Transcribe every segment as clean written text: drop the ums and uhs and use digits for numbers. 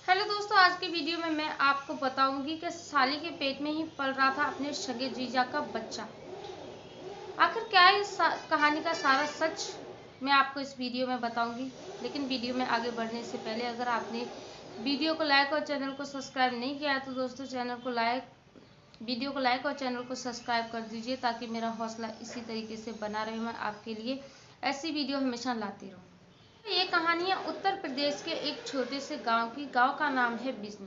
Hello दोस्तों, आज की वीडियो में मैं आपको बताऊंगी कि साली के पेट में ही पल रहा था अपने सगे जीजा का बच्चा। आखिर क्या है इस कहानी का सारा सच, मैं आपको इस वीडियो में बताऊंगी। लेकिन वीडियो में आगे बढ़ने से पहले अगर आपने वीडियो को लाइक और चैनल को सब्सक्राइब नहीं किया है तो दोस्तों वीडियो को लाइक और चैनल को सब्सक्राइब कर दीजिए ताकि मेरा हौसला इसी तरीके से बना रहे। मैं आपके लिए ऐसी वीडियो हमेशा लाती रहूँ। ये कहानी है उत्तर प्रदेश के एक छोटे से गांव की। गांव का नाम है बिजनी।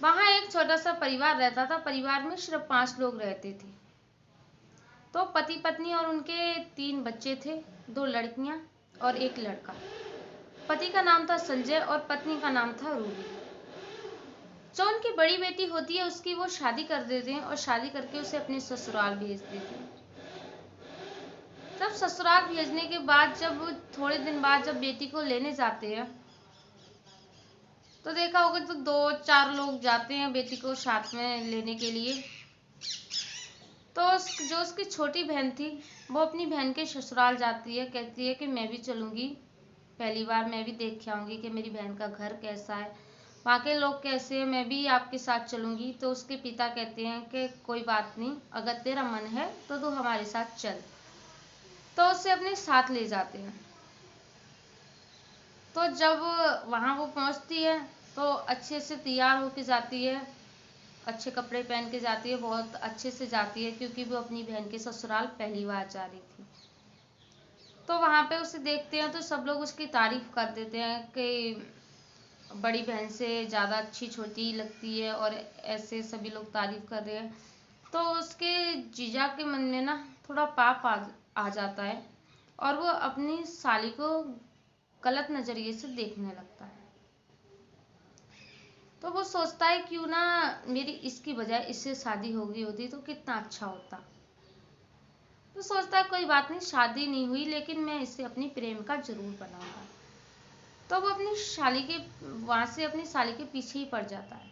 वहां एक छोटा सा परिवार रहता था। परिवार में सिर्फ 5 लोग रहते थे। तो पति पत्नी और उनके 3 बच्चे थे, 2 लड़कियां और 1 लड़का। पति का नाम था संजय और पत्नी का नाम था रूबी। जो उनकी बड़ी बेटी होती है उसकी वो शादी कर देते हैं और शादी करके उसे अपने ससुराल भेज देते हैं। जब ससुराल भेजने के बाद जब थोड़े दिन बाद जब बेटी को लेने जाते हैं तो देखा होगा तो 2-4 लोग जाते हैं बेटी को साथ में लेने के लिए। तो जो उसकी छोटी बहन थी वो अपनी बहन के ससुराल जाती है, कहती है कि मैं भी चलूंगी, पहली बार मैं भी देख के आऊंगी कि मेरी बहन का घर कैसा है, वहाँ के लोग कैसे हैं, मैं भी आपके साथ चलूंगी। तो उसके पिता कहते हैं कि कोई बात नहीं, अगर तेरा मन है तो तू हमारे साथ चल। तो उसे अपने साथ ले जाते हैं। तो जब वहाँ वो पहुँचती है तो अच्छे से तैयार होके जाती है, अच्छे कपड़े पहन के जाती है, बहुत अच्छे से जाती है क्योंकि वो अपनी बहन के ससुराल पहली बार जा रही थी। तो वहाँ पे उसे देखते हैं तो सब लोग उसकी तारीफ कर देते हैं कि बड़ी बहन से ज़्यादा अच्छी छोटी लगती है, और ऐसे सभी लोग तारीफ कर रहे हैं। तो उसके जीजा के मन में ना थोड़ा पाप आ जाता है और वो अपनी साली को गलत नज़रिए से देखने लगता है। तो वो सोचता है क्यों ना मेरी इसकी बजाय इससे शादी हो गई होती तो कितना अच्छा होता। तो सोचता है कोई बात नहीं, शादी नहीं हुई लेकिन मैं इससे अपनी प्रेमिका जरूर बनाऊंगा। तो वो अपनी साली के वहां से अपनी साली के पीछे ही पड़ जाता है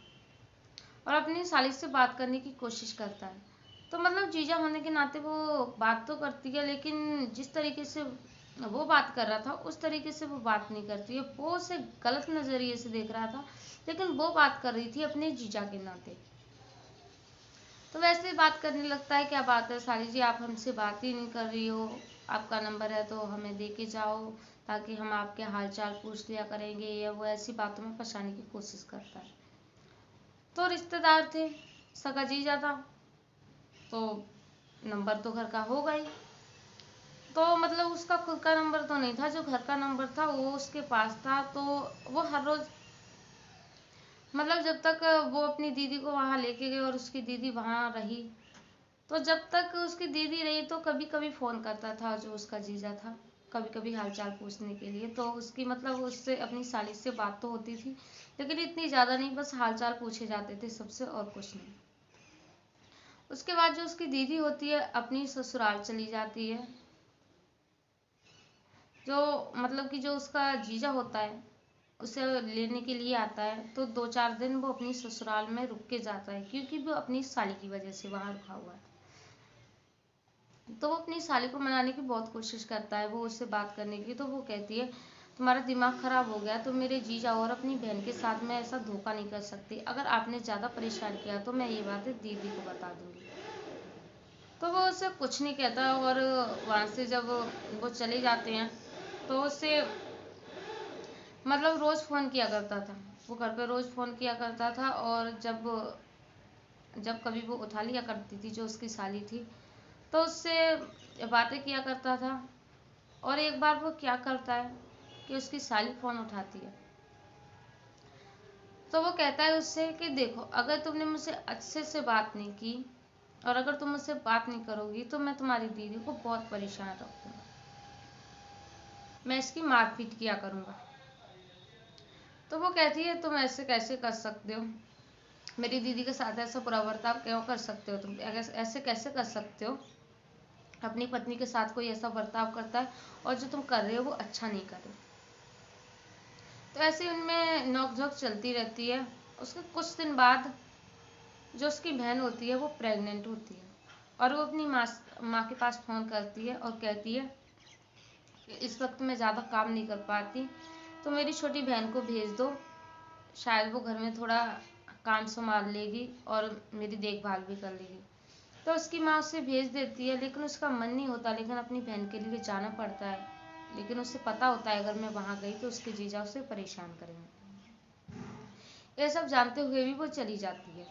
और अपनी साली से बात करने की कोशिश करता है। तो मतलब जीजा होने के नाते वो बात तो करती है, लेकिन जिस तरीके से वो बात कर रहा था उस तरीके से वो बात नहीं करती है। वो उसे गलत नजरिए से देख रहा था, लेकिन वो बात कर रही थी अपने जीजा के नाते। तो वैसे बात करने लगता है, क्या बात है साली जी, आप हमसे बात ही नहीं कर रही हो, आपका नंबर है तो हमें दे के जाओ ताकि हम आपके हाल चाल पूछ लिया करेंगे, या वो ऐसी बातों में फंसाने की कोशिश करता है। तो रिश्तेदार थे, सगा जीजा था, तो नंबर तो घर का होगा ही। तो मतलब उसका खुद का नंबर तो नहीं था, जो घर का नंबर था वो उसके पास था। तो वो हर रोज मतलब जब तक वो अपनी दीदी को वहां लेके गए और उसकी दीदी वहां रही, तो जब तक उसकी दीदी रही तो कभी कभी फोन करता था जो उसका जीजा था, कभी कभी हालचाल पूछने के लिए। तो उसकी मतलब उससे अपनी साली से बात तो होती थी, लेकिन इतनी ज्यादा नहीं, बस हालचाल पूछे जाते थे सबसे और कुछ नहीं। उसके बाद जो उसकी दीदी होती है अपनी ससुराल चली जाती है। जो मतलब कि जो उसका जीजा होता है उसे लेने के लिए आता है, तो 2-4 दिन वो अपनी ससुराल में रुक के जाता है क्योंकि वो अपनी साली की वजह से वहां रुका हुआ है। तो वो अपनी साली को मनाने की बहुत कोशिश करता है, वो उससे बात करने की। तो वो कहती है तुम्हारा दिमाग खराब हो गया, तो मेरे जीजा और अपनी बहन के साथ में ऐसा धोखा नहीं कर सकती, अगर आपने ज़्यादा परेशान किया तो मैं ये बात दीदी को बता दूंगी। तो वो उससे कुछ नहीं कहता और वहाँ से जब वो चले जाते हैं तो उससे मतलब रोज़ फ़ोन किया करता था। वो घर पे रोज़ फ़ोन किया करता था, और जब जब कभी वो उठा लिया करती थी जो उसकी साली थी तो उससे बातें किया करता था। और एक बार वो क्या करता है कि उसकी साली फ़ोन उठाती है तो वो कहता है उससे कि देखो, अगर तुमने मुझसे अच्छे से बात नहीं की और अगर तुम मुझसे बात नहीं करोगी तो मैं तुम्हारी दीदी को बहुत परेशान रखूंगा, मैं इसकी मारपीट किया करूंगा। तो वो कहती है तुम ऐसे कैसे कर सकते हो, मेरी दीदी के साथ ऐसा बुरा बर्ताव क्यों कर सकते हो, तुम ऐसे कैसे कर सकते हो, अपनी पत्नी के साथ कोई ऐसा बर्ताव करता है और जो तुम कर रहे हो वो अच्छा नहीं कर रहे। तो ऐसे उनमें नोकझोंक चलती रहती है। उसके कुछ दिन बाद जो उसकी बहन होती है वो प्रेग्नेंट होती है और वो अपनी माँ के पास फ़ोन करती है और कहती है कि इस वक्त मैं ज़्यादा काम नहीं कर पाती तो मेरी छोटी बहन को भेज दो, शायद वो घर में थोड़ा काम संभाल लेगी और मेरी देखभाल भी कर लेगी। तो उसकी माँ उसे भेज देती है, लेकिन उसका मन नहीं होता, लेकिन अपनी बहन के लिए जाना पड़ता है। लेकिन उसे पता होता है अगर मैं वहाँ गई तो उसके जीजा उसे परेशान करेंगे। ये सब जानते हुए भी वो चली जाती है।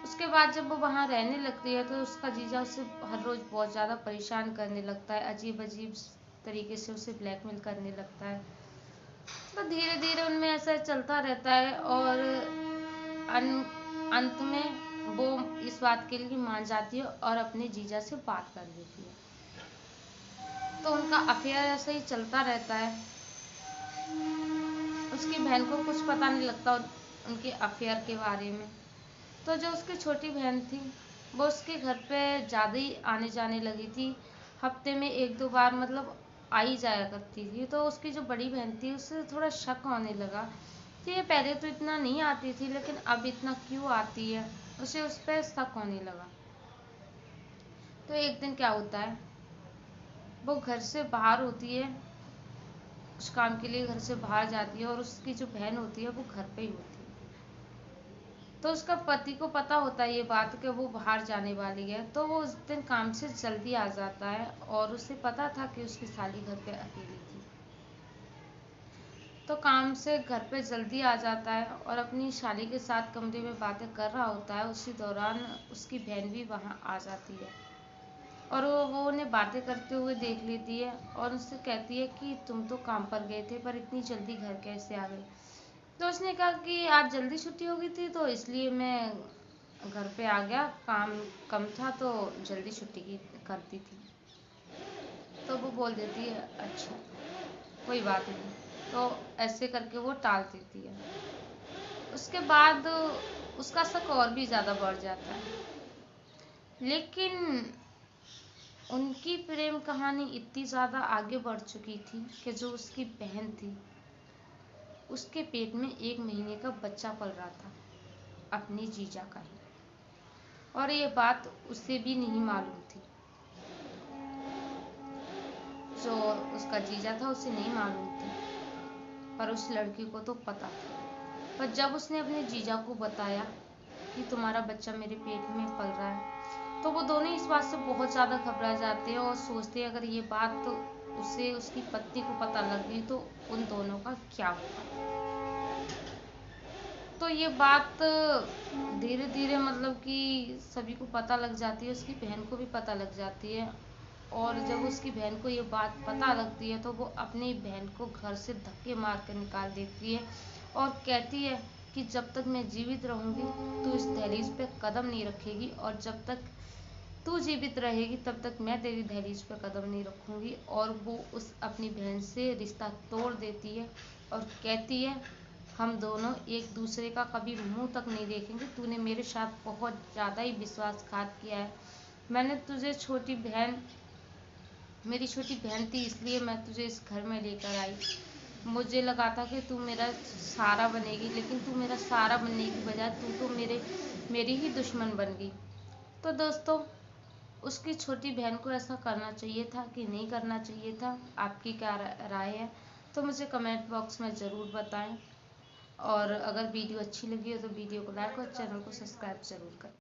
उसके बाद जब वो वहाँ रहने लगती है तो उसका जीजा उसे हर रोज़ बहुत ज़्यादा परेशान करने लगता है, अजीब अजीब तरीके से उसे ब्लैकमेल करने लगता है। तो धीरे धीरे उनमें ऐसा चलता रहता है और अंत में वो इस बात के लिए मान जाती है और अपने जीजा से बात कर लेती है। तो उनका अफेयर ऐसा ही चलता रहता है। उसकी बहन को कुछ पता नहीं लगता उनके अफेयर के बारे में। तो जो उसकी छोटी बहन थी वो उसके घर पे ज़्यादा ही आने जाने लगी थी। हफ्ते में 1-2 बार मतलब आ ही जाया करती थी। तो उसकी जो बड़ी बहन थी उससे थोड़ा शक होने लगा कि ये पहले तो इतना नहीं आती थी, लेकिन अब इतना क्यों आती है। उसे उस पर शक होने लगा। तो एक दिन क्या होता है, वो घर से बाहर होती है, उस काम के लिए घर से बाहर जाती है और उसकी जो बहन होती है वो घर पे ही होती है। तो उसका पति को पता होता है ये बात कि वो बाहर जाने वाली है। तो वो उस दिन काम से जल्दी आ जाता है और उसे पता था कि उसकी साली घर पे अकेली थी। तो काम से घर पे जल्दी आ जाता है और अपनी साली के साथ कमरे में बातें कर रहा होता है। उसी दौरान उसकी बहन भी वहाँ आ जाती है और वो उन्हें बातें करते हुए देख लेती है और उससे कहती है कि तुम तो काम पर गए थे पर इतनी जल्दी घर कैसे आ गए। तो उसने कहा कि आज जल्दी छुट्टी हो गई थी तो इसलिए मैं घर पे आ गया, काम कम था तो जल्दी छुट्टी की करती थी। तो वो बोल देती है अच्छा कोई बात नहीं। तो ऐसे करके वो टाल देती है। उसके बाद उसका शक और भी ज़्यादा बढ़ जाता है। लेकिन उनकी प्रेम कहानी इतनी ज़्यादा आगे बढ़ चुकी थी कि जो उसकी बहन थी उसके पेट में 1 महीने का बच्चा पल रहा था, अपने जीजा का ही। और ये बात उसे भी नहीं मालूम थी। जो उसका जीजा था उसे नहीं मालूम थी, पर उस लड़की को तो पता था। पर जब उसने अपने जीजा को बताया कि तुम्हारा बच्चा मेरे पेट में पल रहा है, तो वो दोनों इस बात से बहुत ज़्यादा घबरा जाते हैं और सोचते हैं अगर ये बात तो उसे उसकी पत्नी को पता लग गई तो उन दोनों का क्या होगा। तो ये बात धीरे धीरे मतलब कि सभी को पता लग जाती है, उसकी बहन को भी पता लग जाती है। और जब उसकी बहन को ये बात पता लगती है तो वो अपनी बहन को घर से धक्के मार कर निकाल देती है और कहती है कि जब तक मैं जीवित रहूंगी तू इस दहलीज पे कदम नहीं रखेगी, और जब तक तू जीवित रहेगी तब तक मैं तेरी दहलीज पे कदम नहीं रखूंगी। और वो उस अपनी बहन से रिश्ता तोड़ देती है और कहती है हम दोनों एक दूसरे का कभी मुंह तक नहीं देखेंगे। तूने मेरे साथ बहुत ज़्यादा ही विश्वासघात किया है। मैंने तुझे मेरी छोटी बहन थी इसलिए मैं तुझे इस घर में लेकर आई। मुझे लगा था कि तू मेरा सहारा बनेगी, लेकिन तू मेरा सहारा बनने की बजाय तू तो मेरी ही दुश्मन बन गई। तो दोस्तों, उसकी छोटी बहन को ऐसा करना चाहिए था कि नहीं करना चाहिए था? आपकी क्या राय है? तो मुझे कमेंट बॉक्स में ज़रूर बताएं। और अगर वीडियो अच्छी लगी हो तो वीडियो को लाइक और चैनल को सब्सक्राइब ज़रूर करें।